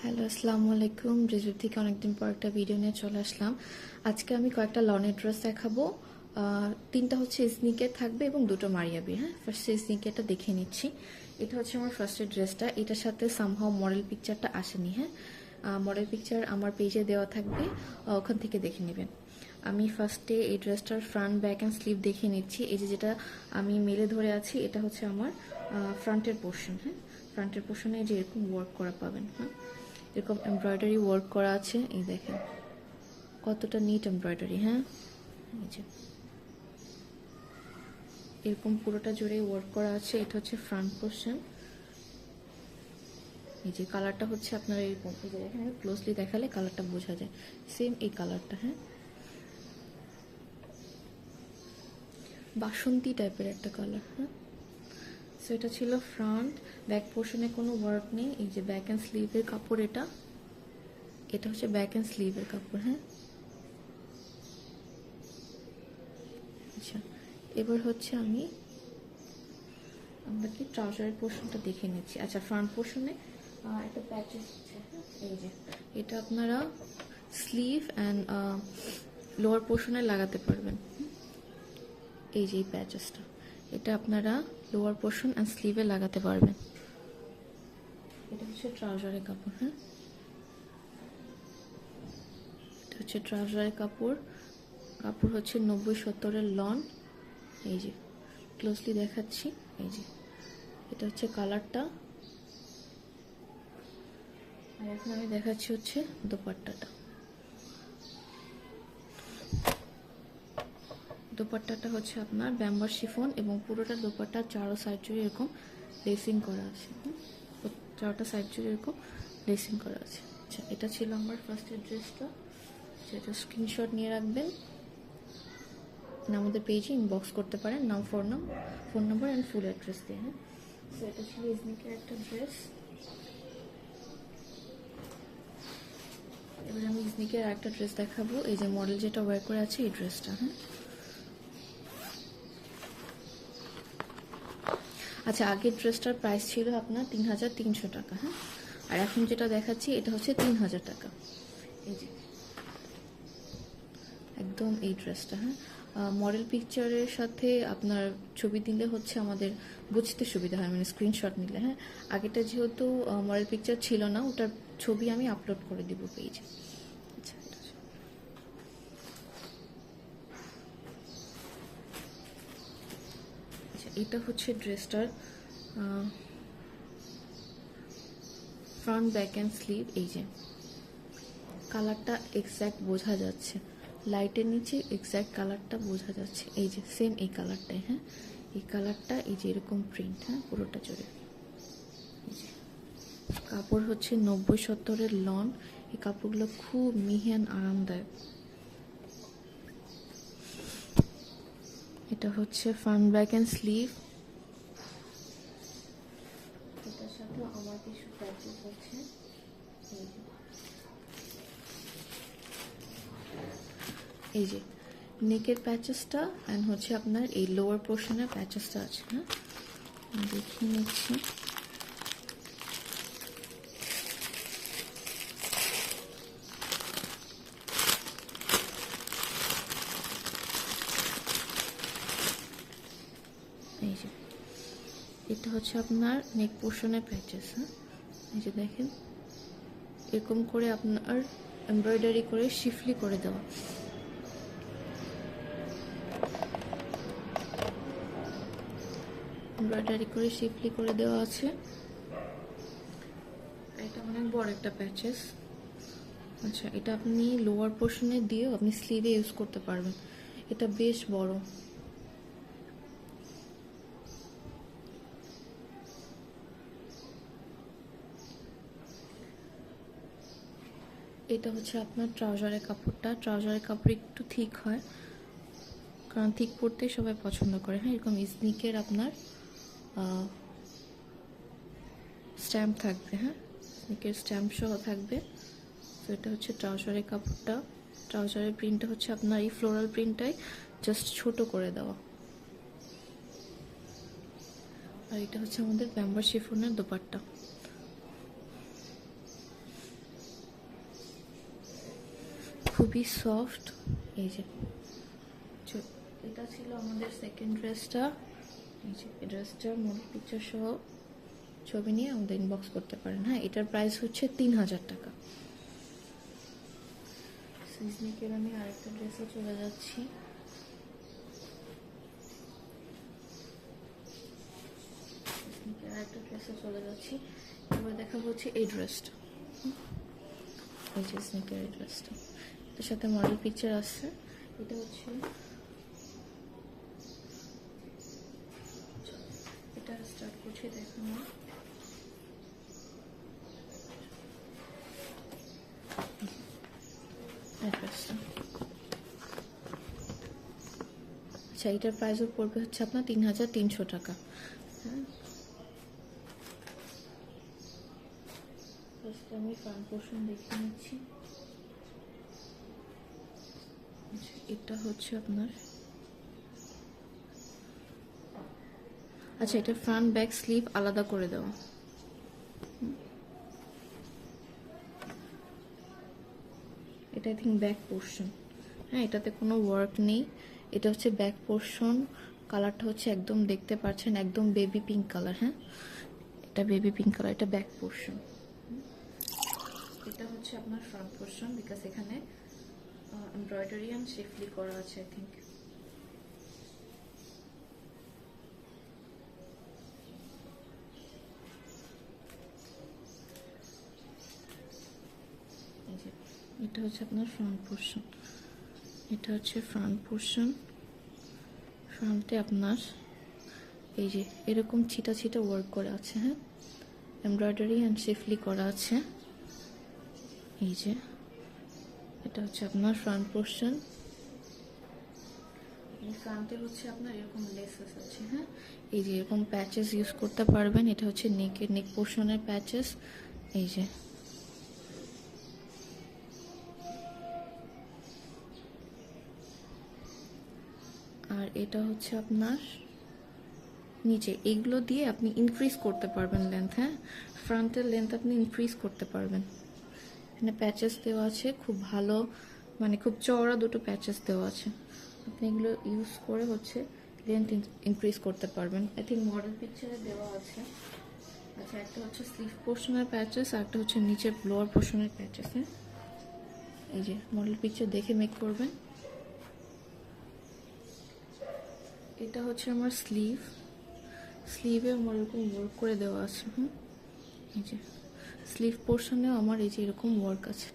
Hello, আসসালামু আলাইকুম। রিজুর থেকে অনেকদিন পর একটা ভিডিও নিয়ে চলে আসলাম। আজকে আমি কয়েকটা লনের ড্রেস দেখাবো। তিনটা হচ্ছে স্নিকের থাকবে এবং দুটো মারিয়াবি। হ্যাঁ, ফার্স্টে স্নিকেরটা দেখে নিচ্ছি। এটা হচ্ছে আমার ফার্স্টের ড্রেসটা। এটার সাথে সামহাও মডেল পিকচারটা আসেনি। হ্যাঁ, মডেল পিকচার আমার পেজে দেওয়া থাকবে, ওখান থেকে দেখে নেবেন। আমি ফার্স্টে এই ড্রেসটার ফ্রন্ট, ব্যাক অ্যান্ড স্লিভ দেখে নিচ্ছি। এই যেটা আমি মেলে ধরে আছি, এটা হচ্ছে আমার ফ্রন্টের পোর্শন। হ্যাঁ, ফ্রন্টের পোর্শনে যে এরকম ওয়ার্ক করা পাবেন। হ্যাঁ, এরকম এমব্রয়ডারি ওয়ার্ক করা আছে। এই দেখেন কতটা নিট এমব্রয়ডারি। হ্যাঁ, এই যে এরকম পুরোটা জুড়ে ওয়ার্ক করা আছে। এটা হচ্ছে ফ্রন্ট পোর্শন। এই যে কালারটা হচ্ছে আপনার এরকম, এই যে দেখেন ক্লোজলি দেখালে কালারটা বোঝা যায়, সেম এই কালারটা। হ্যাঁ, বাসন্তী টাইপের একটা কালার। হ্যাঁ, সো এটা ছিল ফ্রন্ট। ব্যাক পোর্শনে কোনো ওয়ার্ক নেই। এই যে ব্যাক অ্যান্ড স্লিভের কাপড়, এটা হচ্ছে ব্যাক অ্যান্ড স্লিভের কাপড়। হ্যাঁ, আচ্ছা, এবার হচ্ছে আমরা কি ট্রাউজারের পোর্শনটা দেখে নিচ্ছি। আচ্ছা, ফ্রন্ট পোর্শনে একটা প্যাচেস আছে। এই যে এটা আপনারা স্লিভ অ্যান্ড লোয়ার পোর্শনে লাগাতে পারবেন। এই যে এই প্যাচেসটা, এটা আপনারা লোয়ার পোর্শন অ্যান্ড স্লিভে লাগাতে পারবেন। এটা হচ্ছে ট্রাউজারের কাপড়। হ্যাঁ, এটা হচ্ছে ট্রাউজারের কাপড় হচ্ছে 90-70 লন। এই যে ক্লোজলি দেখাচ্ছি। এই যে এটা হচ্ছে কালারটা। আর এখন আমি দেখাচ্ছি হচ্ছে দোপাট্টাটা। দোপাট্টাটা হচ্ছে আপনার ব্যাম্বার শিফন এবং পুরোটা দোপাট্টা চারো সাইড জুড়ে এরকম লেসিং করা আছে। চারোটা সাইড জুড়ে এরকম লেসিং করা আছে। আচ্ছা, এটা ছিল আমার ফার্স্টের ড্রেসটা। সেটা স্ক্রিনশট নিয়ে রাখবেন, আমাদের পেজে ইনবক্স করতে পারেন নাম, phone number and full address দিয়ে। হ্যাঁ, সো এটা ছিল ইজনিকের একটা ড্রেস। এবার আমি ইজনিকের একটা ড্রেস দেখাবো। এই যে মডেল যেটা ওয়্যার করে আছে এই ড্রেসটা। হ্যাঁ, আচ্ছা, আগের ড্রেসটার প্রাইস ছিল আপনার 3300 টাকা। হ্যাঁ, আর এখন যেটা দেখাচ্ছি এটা হচ্ছে 3000 টাকা। এই যে একদম এই ড্রেসটা। হ্যাঁ, মডেল পিকচারের সাথে আপনার ছবি দিলে হচ্ছে আমাদের বুঝতে সুবিধা হয়, মানে স্ক্রিনশট নিলে। হ্যাঁ, আগেটা যেহেতু মডেল পিকচার ছিল না, ওটার ছবি আমি আপলোড করে দিব পেজে। আচ্ছা, এটা হচ্ছে ড্রেসটার ফ্রন্ট, ব্যাক অ্যান্ড স্লিভ। এই যে কালারটা এক্স্যাক্ট বোঝা যাচ্ছে, লাইটের নিচে এক্স্যাক্ট কালারটা বোঝা যাচ্ছে। এই যে সেম এই কালারটাই। হ্যাঁ, এই কালারটা, এই যে এরকম প্রিন্ট। হ্যাঁ, পুরোটা জুড়ে। এই যে কাপড় হচ্ছে 90-70 লন। এই কাপড়গুলো খুব মিহিয়ান, আরামদায়ক। এটা হচ্ছে ফ্রন্ট, ব্যাক অ্যান্ড স্লিভ। এটার সাথে আমার কিছু প্যাচেস হচ্ছে। এই যে নেকের প্যাচেসটা অ্যান্ড হচ্ছে আপনার এই লোয়ার পোর্শনের প্যাচেসটা আছে। হ্যাঁ, দেখিয়ে নিচ্ছি। এই যে এটা হচ্ছে আপনার নেক পোর্শনের প্যাচেস। হ্যাঁ, এই যে দেখেন এরকম করে আপনার এমব্রয়ডারি করে শিফলি করে দেওয়া। এমব্রয়ডারি করে শিফলি করে দেওয়া আছে। এটা অনেক বড় একটা প্যাচেস। আচ্ছা, এটা আপনি লোয়ার পোর্শনে দিয়েও আপনি স্লিভে ইউজ করতে পারবেন। এটা বেশ বড়। এটা হচ্ছে আপনার ট্রাউজারের কাপড়টা। ট্রাউজারের কাপড় একটু থিক হয়, কারণ থিক পরতেই সবাই পছন্দ করে। হ্যাঁ, এরকম স্নিকের আপনার স্ট্যাম্প থাকবে। হ্যাঁ, স্নিকের স্ট্যাম্প সহ থাকবে। তো এটা হচ্ছে ট্রাউজারের কাপড়টা। ট্রাউজারের প্রিন্টটা হচ্ছে আপনার এই ফ্লোরাল প্রিন্টটাই জাস্ট ছোট করে দেওয়া। আর এটা হচ্ছে আমাদের ব্যাম্বার শিফনের দোপাট্টা। খুবই সফট। এই যে এটা ছিল আমাদের সেকেন্ড ড্রেসটা। এই যে এই ড্রেসটার মডেল পিকচার সহ ছবি নিয়ে আমাদের ইনবক্স করতে পারেন। হ্যাঁ, এটার প্রাইস হচ্ছে 3000 টাকা। সিজনিকের আমি আরেকটা ড্রেসে চলে যাচ্ছি। আরেকটা ড্রেসে চলে যাচ্ছি। এবার দেখাবো হচ্ছে এই ড্রেসটা। এই যে স্নিকের এই ড্রেসটা, এটার সাথে মডেল পিকচার আছে। এটা হচ্ছে এটা স্টার্ট করছি দেখানো। আচ্ছা, এটার প্রাইসও পড়বে হচ্ছে আপনার 3300 টাকা। হ্যাঁ, আমি ফ্রন্ট পোর্শন দেখে নিচ্ছি। এটা হচ্ছে আপনার, আচ্ছা এটা ফ্রন্ট ব্যাক স্লিভ আলাদা করে দেওয়া। এটা আই থিঙ্ক ব্যাক পোর্শন। হ্যাঁ, এটাতে কোনো ওয়ার্ক নেই। এটা হচ্ছে ব্যাক পোর্শন। কালারটা হচ্ছে একদম দেখতে পাচ্ছেন একদম বেবি পিঙ্ক কালার। হ্যাঁ, এটা বেবি পিঙ্ক কালার, এটা ব্যাক পোর্শন। এটা হচ্ছে আপনার ফ্রন্ট পোর্শন, বিকজ এখানে এমব্রয়ডারি অ্যান্ড শিফলি করা আছে আই থিঙ্ক। এটা হচ্ছে আপনার ফ্রন্ট পোর্শন। এটা হচ্ছে ফ্রন্ট পোর্শন। ফ্রন্টে আপনার এই যে এরকম ছিটা ছিটা ওয়ার্ক করা আছে। হ্যাঁ, এমব্রয়ডারি অ্যান্ড শিফলি করা আছে। এই যে এটা হচ্ছে আপনার ফ্রন্ট পোর্শন। ফ্রন্টে হচ্ছে আপনার এরকম লেসেস আছে। হ্যাঁ, এই যে এরকম প্যাচেস ইউজ করতে পারবেন। এটা হচ্ছে নেকের নেক পোর্শনের প্যাচেস। এই যে আর এটা হচ্ছে আপনার নিচে। এগুলো দিয়ে আপনি ইনক্রিজ করতে পারবেন লেন্থ। হ্যাঁ, ফ্রন্টের লেন্থ আপনি ইনক্রিজ করতে পারবেন। এখানে প্যাচেস দেওয়া আছে খুব ভালো, মানে খুব চওড়া দুটো প্যাচেস দেওয়া আছে। আপনি এগুলো ইউজ করে হচ্ছে লেন্থ ইনক্রিজ করতে পারবেন। আই থিঙ্ক মডেল পিকচারে দেওয়া আছে। আচ্ছা, একটা হচ্ছে স্লিভ পোর্শনের প্যাচেস আর একটা হচ্ছে নিচের লোয়ার পোর্শনের প্যাচেস। হ্যাঁ, এই যে মডেল পিকচার দেখে মেক করবেন। এটা হচ্ছে আমার স্লিভ। স্লিভে আমার এরকম ওয়ার্ক করে দেওয়া আছে। এই যে স্লিভ পোর্শনেও আমার এই যে এরকম ওয়ার্ক আছে।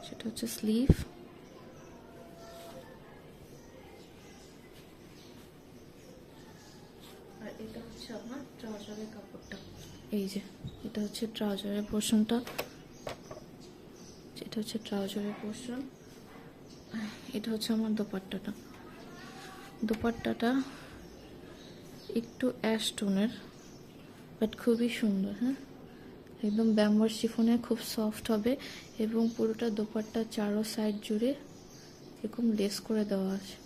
সেটা হচ্ছে স্লিভ। আর এটা হচ্ছে আপনার ট্রাউজারের কাপড়টা। এই যে এটা হচ্ছে ট্রাউজারের পোর্শনটা। এটা হচ্ছে ট্রাউজারের পোর্শন। এটা হচ্ছে আমার দোপাট্টাটা। দোপাট্টাটা একটু অ্যাশ টোনের, বাট খুবই সুন্দর। হ্যাঁ, একদম ব্যাম্বার শিফনে খুব সফট হবে এবং পুরোটা দোপাট্টা চারো সাইড জুড়ে এরকম লেস করে দেওয়া আছে।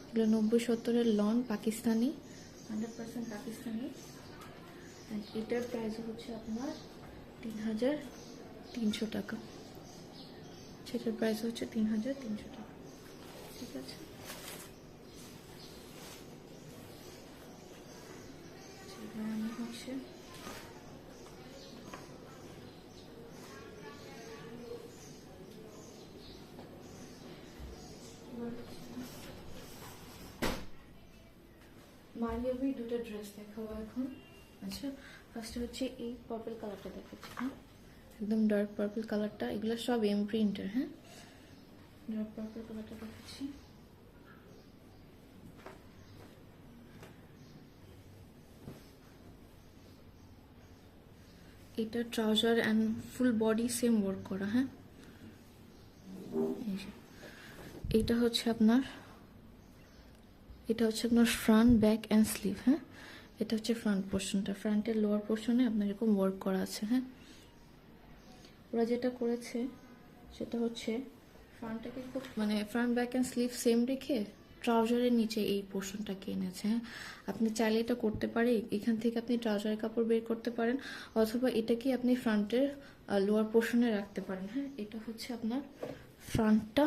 এগুলো 90-70-এর লন পাকিস্তানি, 100% পাকিস্তানি। এটার প্রাইস হচ্ছে আপনার 3300 টাকা। সেটার প্রাইস হচ্ছে 3300 টাকা। ঠিক আছে, আমি হচ্ছে মারিয়াবি দুটো ড্রেস দেখাবো এখন। আচ্ছা, ফার্স্টে হচ্ছে এই পার্পল কালারটা দেখাচ্ছি। হ্যাঁ, একদম ডার্ক পার্পল কালারটা। এগুলো সব এমপ্রিন্টের। হ্যাঁ, ডার্ক পার্পল কালারটা দেখাচ্ছি। এটা trouser and full body same work করা। হ্যাঁ, এটা হচ্ছে আপনার ফ্রন্ট ব্যাক অ্যান্ড স্লিভ। হ্যাঁ, এটা হচ্ছে ফ্রন্ট পোর্শনটা। ফ্রন্টের লোয়ার পোর্শনে আপনার এরকম ওয়ার্ক করা আছে। হ্যাঁ, ওরা যেটা করেছে সেটা হচ্ছে ফ্রন্টটাকে খুব মানে front back and sleeve same রেখে ট্রাউজারের নিচে এই পোর্শনটা কিনেছে। হ্যাঁ, আপনি চাইলে এটা করতে পারে, এখান থেকে আপনি ট্রাউজারের কাপড় বের করতে পারেন, অথবা এটাকে আপনি ফ্রন্টের লোয়ার পোর্শনে রাখতে পারেন। হ্যাঁ, এটা হচ্ছে আপনার ফ্রন্টটা,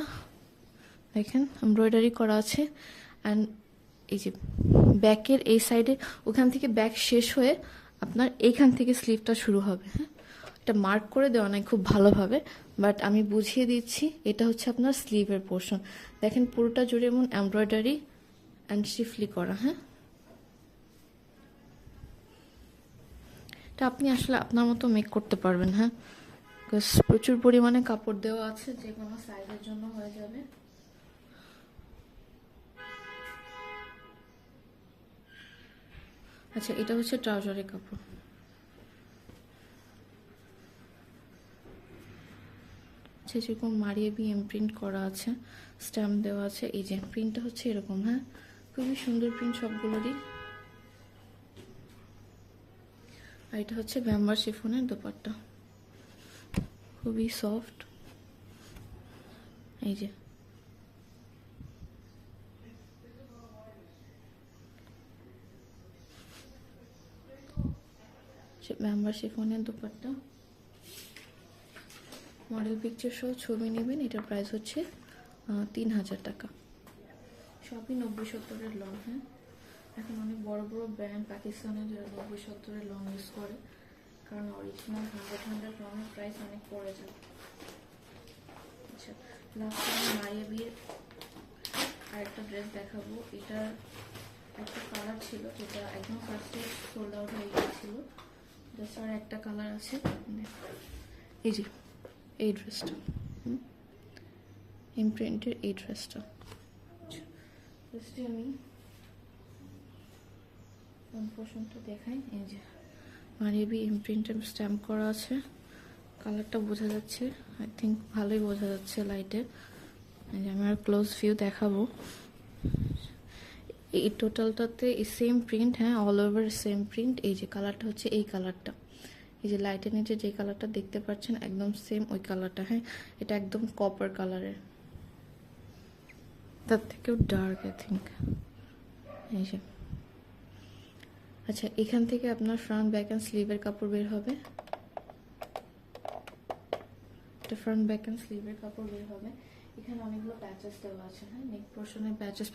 দেখেন এমব্রয়ডারি করা আছে। অ্যান্ড এই যে ব্যাকের এই সাইডে, ওখান থেকে ব্যাক শেষ হয়ে আপনার এইখান থেকে স্লিভটা শুরু হবে। হ্যাঁ, এটা মার্ক করে দেওয়া নাই খুব ভালোভাবে, বাট আমি বুঝিয়ে দিচ্ছি। এটা হচ্ছে আপনার স্লিভের পোর্শন, দেখেন পুরোটা জুড়ে এমন এমব্রয়ডারি অ্যান্ড শিফলি করা। হ্যাঁ, এটা আপনি আসলে আপনার মতো মেক করতে পারবেন। হ্যাঁ, প্রচুর পরিমাণে কাপড় দেওয়া আছে, যে কোনো সাইজের জন্য হয়ে যাবে। আচ্ছা, এটা হচ্ছে ট্রাউজারের কাপড়। যেরকম মারিয়ে বি এমপ্রিন্ট করা আছে, স্ট্যাম্প দেওয়া আছে। এই যে প্রিন্টটা হচ্ছে এরকম। হ্যাঁ, খুবই সুন্দর প্রিন্ট সবগুলোরই। আর এটা হচ্ছে ব্যাম্বার শিফনের দোপাট্টা, খুবই সফট। এই যে ব্যাম্বার শিফনের দোপাট্টা, মডেল পিকচার সহ ছবি নেবেন। এটার প্রাইস হচ্ছে 3000 টাকা। সবই 90-70-এর লং। হ্যাঁ, এখন অনেক বড় বড় ব্র্যান্ড পাকিস্তানে যারা 90-70-এর লং ইউজ করে, কারণ অরিজিনাল 100 লংয়ের প্রাইস অনেক পড়ে যায়। আচ্ছা, লাস্ট আমি মায়াবির আরেকটা ড্রেস দেখাবো। এটার একটা কালার ছিল যেটা একদম ফার্স্টে সোল্ড আউট হয়ে গিয়েছিল। ড্রেসটার একটা কালার আছে, এই যে এই ড্রেসটা, ইমপ্রিন্টের এই ড্রেসটা। আমি পোর্শনটা দেখাই। এই যে মারিয়াবি ইমপ্রিন্টের স্ট্যাম্প করা আছে, কালারটা বোঝা যাচ্ছে, আই থিঙ্ক ভালোই বোঝা যাচ্ছে লাইটে। এই যে আমি আর ক্লোজ ভিউ দেখাবো। এই টোটালটাতে সেম প্রিন্ট। হ্যাঁ, অল ওভার সেম প্রিন্ট। এই যে কালারটা হচ্ছে এই কালারটা, এই যে লাইটের নিচে যে কালারটা দেখতে পাচ্ছেন একদম সেম ওই কালারটা। হ্যাঁ, এটা একদম কপার কালারের, তার থেকেও ডার্ক আই থিঙ্ক। এই যে আচ্ছা, এখান থেকে আপনার ফ্রন্ট ব্যাক অ্যান্ড স্লিভের কাপড় বের হবে। এটা ফ্রন্ট ব্যাক অ্যান্ড স্লিভের কাপড় বের হবে। এখানে অনেকগুলো প্যাচেস দেওয়া আছে। হ্যাঁ, নেক পোর্শনের প্যাচেস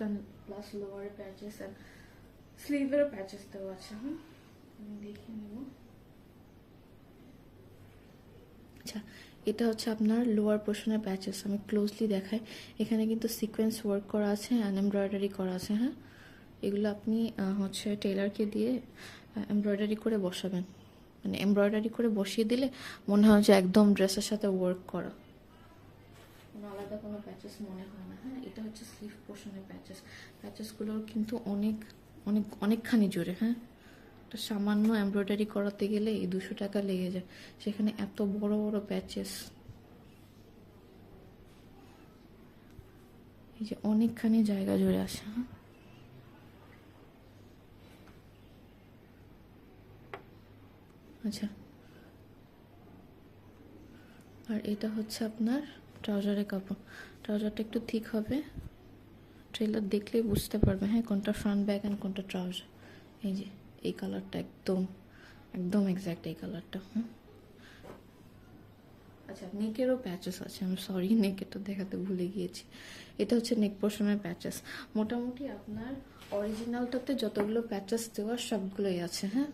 প্লাস লোয়ারের প্যাচেস অ্যান্ড স্লিভেরও প্যাচেস দেওয়া আছে। হুম, আমি দেখিয়ে নেব। আচ্ছা, এটা হচ্ছে আপনার লোয়ার পোর্শনের প্যাচেস, আমি ক্লোজলি দেখাই। এখানে কিন্তু সিকোয়েন্স ওয়ার্ক করা আছে অ্যান্ড এমব্রয়ডারি করা আছে। হ্যাঁ, এগুলো আপনি হচ্ছে টেলারকে দিয়ে এমব্রয়ডারি করে বসাবেন, মানে এমব্রয়ডারি করে বসিয়ে দিলে মনে হয় যে একদম ড্রেসের সাথে ওয়ার্ক করা, কোনো আলাদা কোনো প্যাচেস মনে হয় না। হ্যাঁ, এটা হচ্ছে স্লিভ পোর্শনের প্যাচেস। প্যাচেসগুলোর কিন্তু অনেক অনেক অনেকখানি জোরে। হ্যাঁ, তো সামান্য এমব্রয়ডারি করাতে গেলে এই 200 টাকা লেগে যায়, সেখানে এত বড় বড় প্যাচেস। এই যে অনেকখানি জায়গা জুড়ে আছে। হ্যাঁ, আচ্ছা, আর এটা হচ্ছে আপনার ট্রাউজারের কাপড়। ট্রাউজারটা একটু থিক হবে, ট্রেলার দেখলেই বুঝতে পারবে। হ্যাঁ, কোনটা ফ্রন্ট ব্যাক অ্যান্ড কোনটা ট্রাউজার। এই যে এই কালারটা একদম একদম এক্স্যাক্ট এই কালারটা। হুম, আচ্ছা, নেকেরও প্যাচেস আছে, আমি সরি নেকেরটা দেখাতে ভুলে গিয়েছি। এটা হচ্ছে নেক পোর্শনের প্যাচেস। মোটামুটি আপনার অরিজিনালটাতে যতগুলো প্যাচেস দেওয়া সবগুলোই আছে। হ্যাঁ,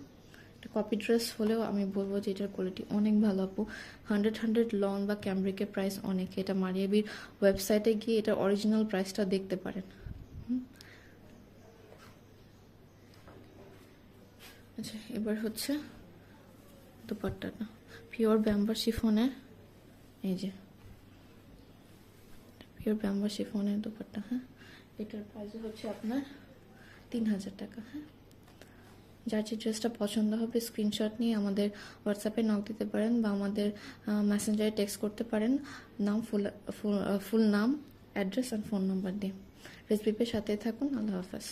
এটা কপি ড্রেস হলেও আমি বলবো যে এটার কোয়ালিটি অনেক ভালো আপু। 100 লং বা ক্যামব্রিকের প্রাইস অনেক। এটা মারিয়াবির ওয়েবসাইটে গিয়ে এটার অরিজিনাল প্রাইসটা দেখতে পারেন। আচ্ছা, এবার হচ্ছে দোপাট্টাটা, পিওর ব্যাম্বার শিফনের। এই যে পিওর ব্যাম্বার শিফনের দোপাট্টা। হ্যাঁ, এটার প্রাইস হচ্ছে আপনার 3000 টাকা। হ্যাঁ, যার যে ড্রেসটা পছন্দ হবে স্ক্রিনশট নিয়ে আমাদের হোয়াটসঅ্যাপে নক দিতে পারেন বা আমাদের মেসেঞ্জারে টেক্সট করতে পারেন, নাম ফুল নাম, অ্যাড্রেস অ্যান্ড ফোন নাম্বার দিয়ে। রেসিপির সাথে থাকুন। আল্লাহ হাফেজ।